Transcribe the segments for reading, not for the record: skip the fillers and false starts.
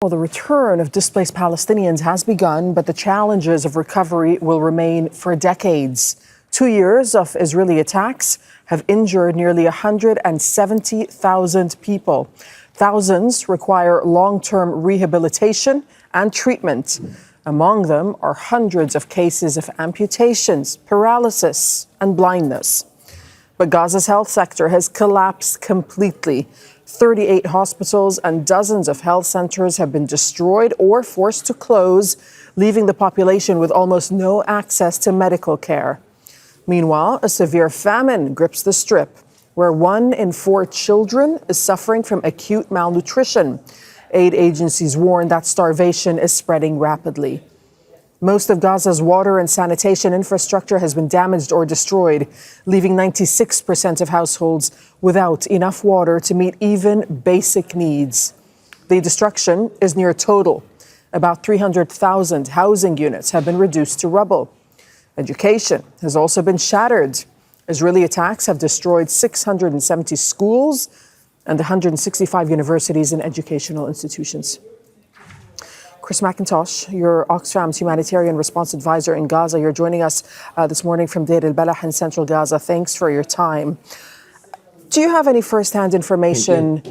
Well, the return of displaced Palestinians has begun, but the challenges of recovery will remain for decades. 2 years of Israeli attacks have injured nearly 170,000 people. Thousands require long-term rehabilitation and treatment. Among them are hundreds of cases of amputations, paralysis, and blindness. But Gaza's health sector has collapsed completely. 38 hospitals and dozens of health centers have been destroyed or forced to close, leaving the population with almost no access to medical care. Meanwhile, a severe famine grips the Strip, where 1 in 4 children is suffering from acute malnutrition. Aid agencies warn that starvation is spreading rapidly. Most of Gaza's water and sanitation infrastructure has been damaged or destroyed, leaving 96% of households without enough water to meet even basic needs. The destruction is near total. About 300,000 housing units have been reduced to rubble. Education has also been shattered. Israeli attacks have destroyed 670 schools and 165 universities and educational institutions. Chris McIntosh, you're Oxfam's Humanitarian Response Advisor in Gaza. You're joining us this morning from Deir el-Balah in central Gaza. Thanks for your time. Do you have any first-hand information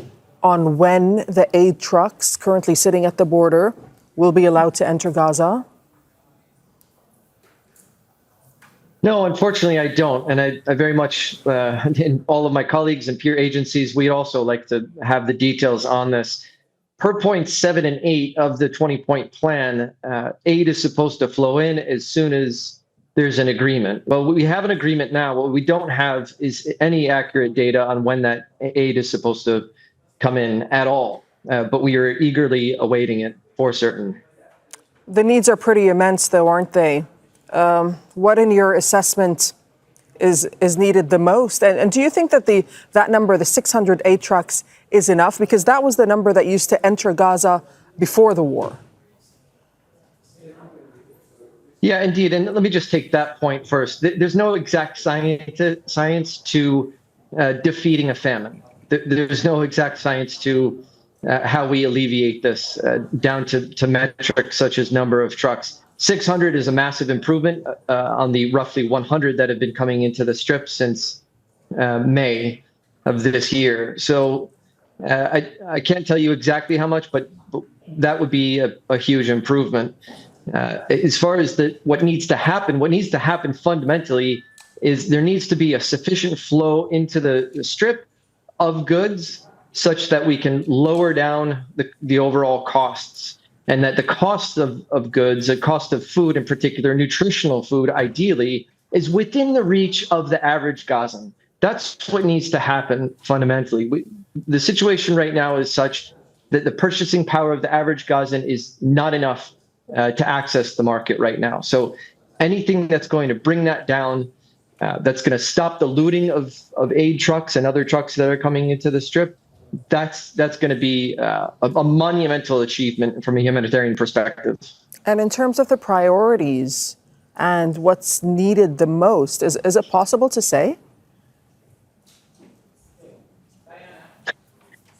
on when the aid trucks currently sitting at the border will be allowed to enter Gaza? No, unfortunately, I don't. And I very much, in all of my colleagues and peer agencies, we'd also like to have the details on this. Per points 7 and 8 of the 20-point plan, aid is supposed to flow in as soon as there's an agreement. Well, we have an agreement now. What we don't have is any accurate data on when that aid is supposed to come in at all. But we are eagerly awaiting it for certain. The needs are pretty immense, though, aren't they? What, in your assessment, is needed the most? And do you think that that number, the 600 aid trucks, is enough? Because that was the number that used to enter Gaza before the war. Yeah, indeed. And let me just take that point first. There's no exact science to defeating a famine. There's no exact science to how we alleviate this down to metrics such as number of trucks. 600 is a massive improvement on the roughly 100 that have been coming into the Strip since May of this year. So I can't tell you exactly how much, but that would be a huge improvement. As far as what needs to happen fundamentally is there needs to be a sufficient flow into the Strip of goods such that we can lower down the overall costs. And that the cost of goods, the cost of food in particular, nutritional food ideally, is within the reach of the average Gazan. That's what needs to happen fundamentally. The situation right now is such that the purchasing power of the average Gazan is not enough to access the market right now. So anything that's going to bring that down, that's going to stop the looting of aid trucks and other trucks that are coming into the Strip, that's going to be a monumental achievement from a humanitarian perspective. And in terms of the priorities and what's needed the most, is it possible to say?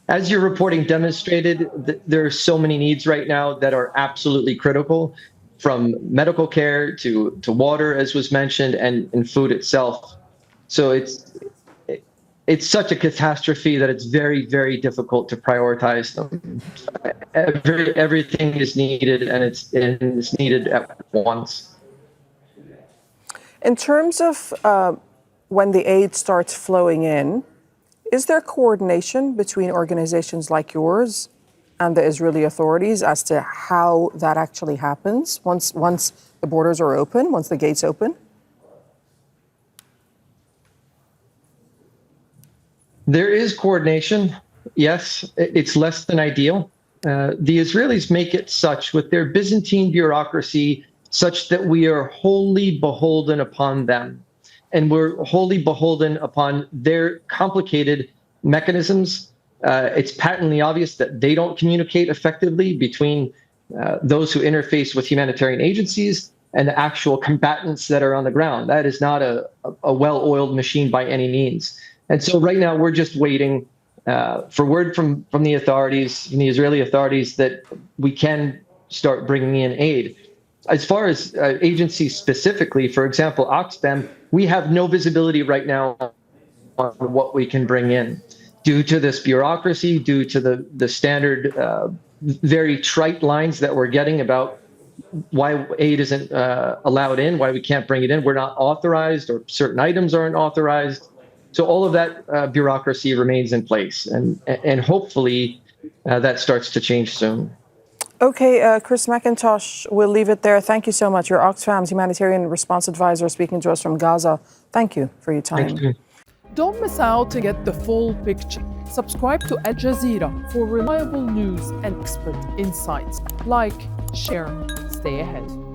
As your reporting demonstrated, there are so many needs right now that are absolutely critical, from medical care to water, as was mentioned, and food itself. So it's such a catastrophe that it's very, very difficult to prioritize them. Everything is needed, and it's needed at once. In terms of when the aid starts flowing in, is there coordination between organizations like yours and the Israeli authorities as to how that actually happens once the borders are open, once the gates open? There is coordination. Yes, it's less than ideal. The Israelis make it such with their Byzantine bureaucracy such that we are wholly beholden upon them. And we're wholly beholden upon their complicated mechanisms. It's patently obvious that they don't communicate effectively between those who interface with humanitarian agencies and the actual combatants that are on the ground. That is not a well-oiled machine by any means. And so right now we're just waiting for word from the authorities, from the Israeli authorities, that we can start bringing in aid. As far as agencies specifically, for example, Oxfam, we have no visibility right now on what we can bring in due to this bureaucracy, due to the standard, very trite lines that we're getting about why aid isn't allowed in, why we can't bring it in. We're not authorized, or certain items aren't authorized. So all of that bureaucracy remains in place, and hopefully that starts to change soon. Okay, Chris McIntosh, we'll leave it there. Thank you so much. You're Oxfam's humanitarian response advisor speaking to us from Gaza. Thank you for your time. Thank you. Don't miss out to get the full picture. Subscribe to Al Jazeera for reliable news and expert insights. Like, share, stay ahead.